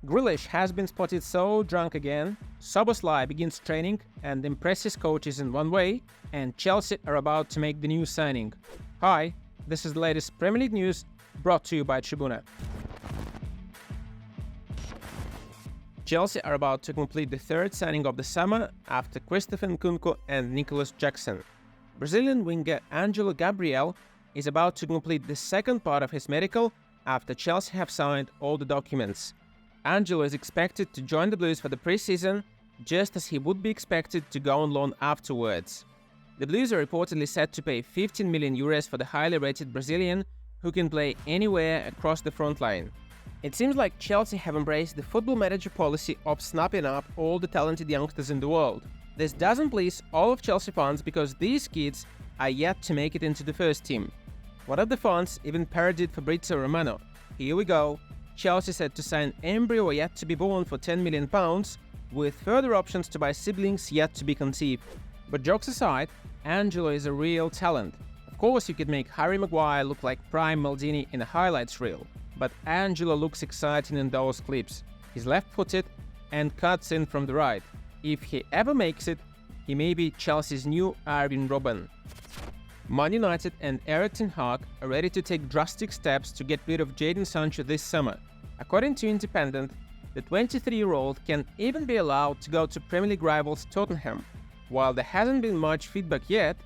Grealish has been spotted so drunk again, Szoboszlai begins training and impresses coaches in one way, and Chelsea are about to make the new signing. Hi, this is the latest Premier League news brought to you by TRIBUNA. Chelsea are about to complete the third signing of the summer after Christopher Nkunku and Nicolas Jackson. Brazilian winger Angelo Gabriel is about to complete the second part of his medical after Chelsea have signed all the documents. Angelo is expected to join the Blues for the pre-season, just as he would be expected to go on loan afterwards. The Blues are reportedly set to pay 15 million euros for the highly rated Brazilian, who can play anywhere across the front line. It seems like Chelsea have embraced the football manager policy of snapping up all the talented youngsters in the world. This doesn't please all of Chelsea fans because these kids are yet to make it into the first team. One of the fans even parodied Fabrizio Romano. Here we go. Chelsea said to sign embryo yet to be born for £10 million, with further options to buy siblings yet to be conceived. But jokes aside, Angelo is a real talent. Of course, you could make Harry Maguire look like prime Maldini in a highlights reel, but Angelo looks exciting in those clips. He's left-footed and cuts in from the right. If he ever makes it, he may be Chelsea's new Arjen Robben. Man United and Erik ten Hag are ready to take drastic steps to get rid of Jadon Sancho this summer. According to Independent, the 23-year-old can even be allowed to go to Premier League rivals Tottenham. While there hasn't been much feedback yet,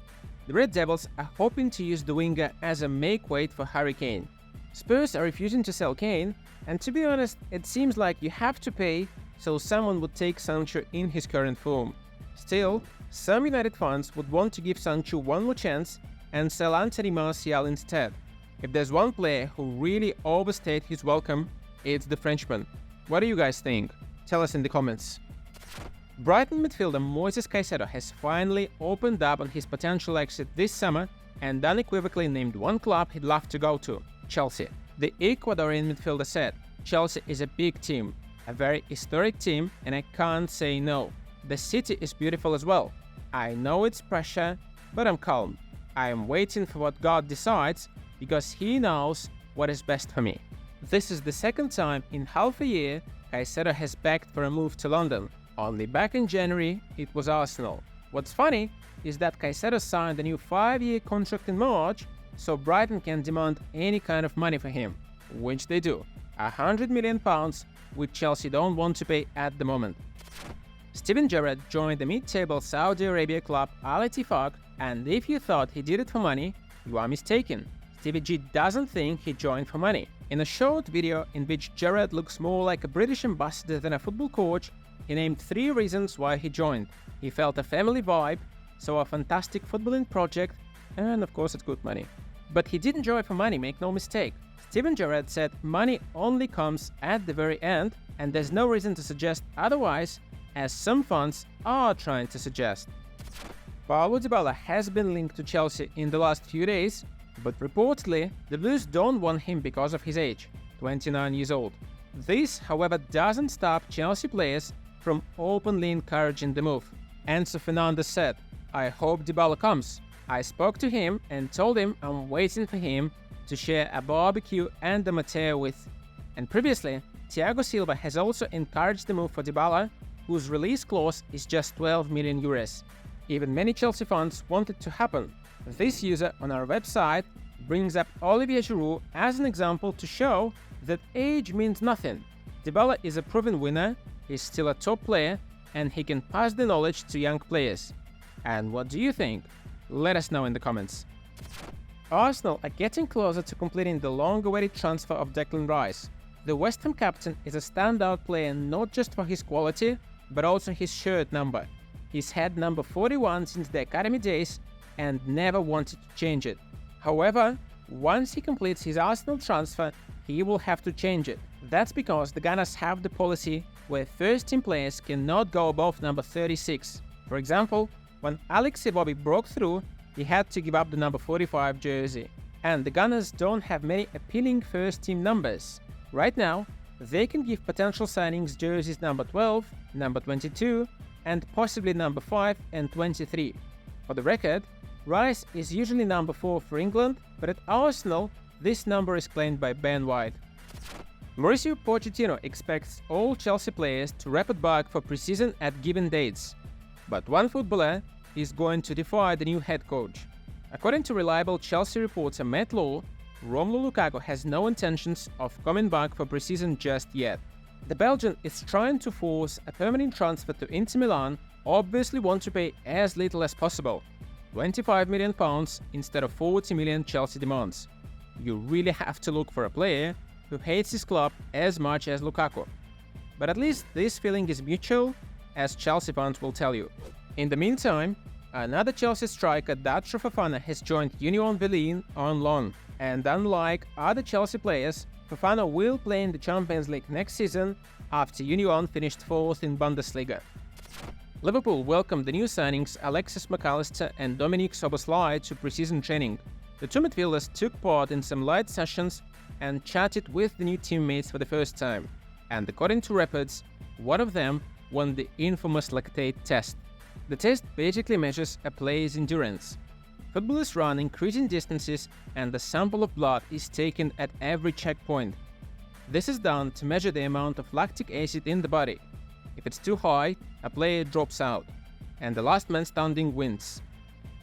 the Red Devils are hoping to use the winger as a make-weight for Harry Kane. Spurs are refusing to sell Kane, and to be honest, it seems like you have to pay so someone would take Sancho in his current form. Still, some United fans would want to give Sancho one more chance and sell Anthony Martial instead. If there's one player who really overstayed his welcome, it's the Frenchman. What do you guys think? Tell us in the comments. Brighton midfielder Moises Caicedo has finally opened up on his potential exit this summer and unequivocally named one club he'd love to go to: Chelsea. The Ecuadorian midfielder said, "Chelsea is a big team, a very historic team, and I can't say no. The city is beautiful as well. I know it's pressure, but I'm calm. I am waiting for what God decides because He knows what is best for me." This is the second time in half a year Caicedo has begged for a move to London. Only back in January, it was Arsenal. What's funny is that Caicedo signed a new 5-year contract in March, so Brighton can demand any kind of money for him, which they do. £100 million, which Chelsea don't want to pay at the moment. Steven Gerrard joined the mid-table Saudi Arabia club Al Ettifaq, and if you thought he did it for money, you are mistaken. Stevie G doesn't think he joined for money. In a short video in which Gerrard looks more like a British ambassador than a football coach, he named 3 reasons why he joined. He felt a family vibe, saw a fantastic footballing project, and of course it's good money. But he didn't join for money, make no mistake. Steven Gerrard said money only comes at the very end, and there's no reason to suggest otherwise, as some fans are trying to suggest. Paulo Dybala has been linked to Chelsea in the last few days, but reportedly the Blues don't want him because of his age, 29 years old. This, however, doesn't stop Chelsea players from openly encouraging the move. Enzo Fernandez said, "I hope Dybala comes. I spoke to him and told him I'm waiting for him to share a barbecue and a Mateo with." And previously, Thiago Silva has also encouraged the move for Dybala, whose release clause is just 12 million euros. Even many Chelsea fans want it to happen. This user on our website brings up Olivier Giroud as an example to show that age means nothing. Dybala is a proven winner, he's still a top player, and he can pass the knowledge to young players. And what do you think? Let us know in the comments. Arsenal are getting closer to completing the long-awaited transfer of Declan Rice. The West Ham captain is a standout player not just for his quality, but also his shirt number. He's had number 41 since the academy days and never wanted to change it. However, once he completes his Arsenal transfer, he will have to change it. That's because the Gunners have the policy where first-team players cannot go above number 36. For example, when Alexis broke through, he had to give up the number 45 jersey. And the Gunners don't have many appealing first-team numbers. Right now, they can give potential signings jerseys number 12, number 22, and possibly number 5 and 23. For the record, Rice is usually number 4 for England, but at Arsenal, this number is claimed by Ben White. Mauricio Pochettino expects all Chelsea players to report back for pre-season at given dates. But one footballer is going to defy the new head coach. According to reliable Chelsea reporter Matt Law, Romelu Lukaku has no intentions of coming back for pre-season just yet. The Belgian is trying to force a permanent transfer to Inter Milan, obviously want to pay as little as possible, £25 million instead of 40 million Chelsea demands. You really have to look for a player who hates his club as much as Lukaku. But at least this feeling is mutual, as Chelsea fans will tell you. In the meantime, another Chelsea striker, Datro Fofana, has joined Union Berlin on loan, and unlike other Chelsea players, Fofana will play in the Champions League next season after Union finished 4th in Bundesliga. Liverpool welcomed the new signings Alexis, Mac Allister and Dominik Szoboszlai to pre-season training. The two midfielders took part in some light sessions and chatted with the new teammates for the first time. And according to reports, one of them won the infamous lactate test. The test basically measures a player's endurance. Footballers run increasing distances and a sample of blood is taken at every checkpoint. This is done to measure the amount of lactic acid in the body. If it's too high, a player drops out, and the last man standing wins.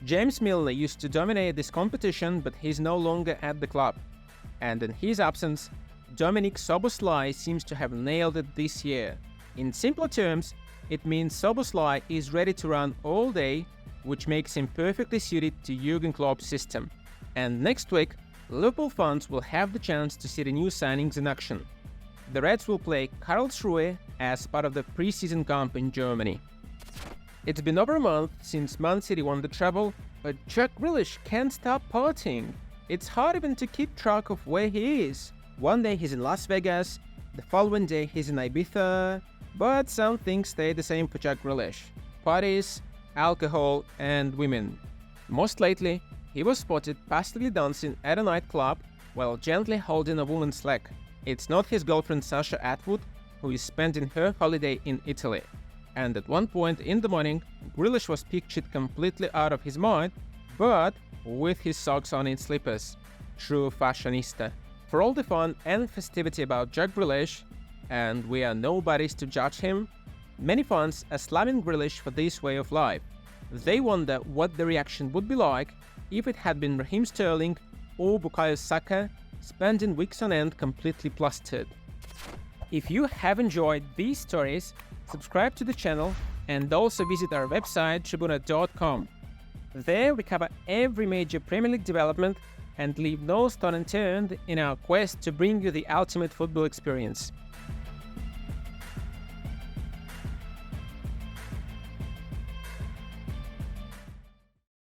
James Milner used to dominate this competition, but he's no longer at the club. And in his absence, Dominik Szoboszlai seems to have nailed it this year. In simpler terms, it means Szoboszlai is ready to run all day, which makes him perfectly suited to Jurgen Klopp's system. And next week, Liverpool fans will have the chance to see the new signings in action. The Reds will play Karlsruhe as part of the pre-season camp in Germany. It's been over a month since Man City won the treble, but Jack Grealish can't stop partying. It's hard even to keep track of where he is. One day he's in Las Vegas, the following day he's in Ibiza, but some things stay the same for Jack Grealish: parties, alcohol, and women. Most lately, he was spotted passively dancing at a nightclub while gently holding a woman's leg. It's not his girlfriend Sasha Atwood, who is spending her holiday in Italy. And at one point in the morning, Grealish was pictured completely out of his mind, but with his socks on in slippers. True fashionista. For all the fun and festivity about Jack Grealish, and we are nobodies to judge him, many fans are slamming Grealish for this way of life. They wonder what the reaction would be like if it had been Raheem Sterling or Bukayo Saka spending weeks on end completely plastered. If you have enjoyed these stories, subscribe to the channel and also visit our website TRIBUNA.com. There we cover every major Premier League development and leave no stone unturned in our quest to bring you the ultimate football experience.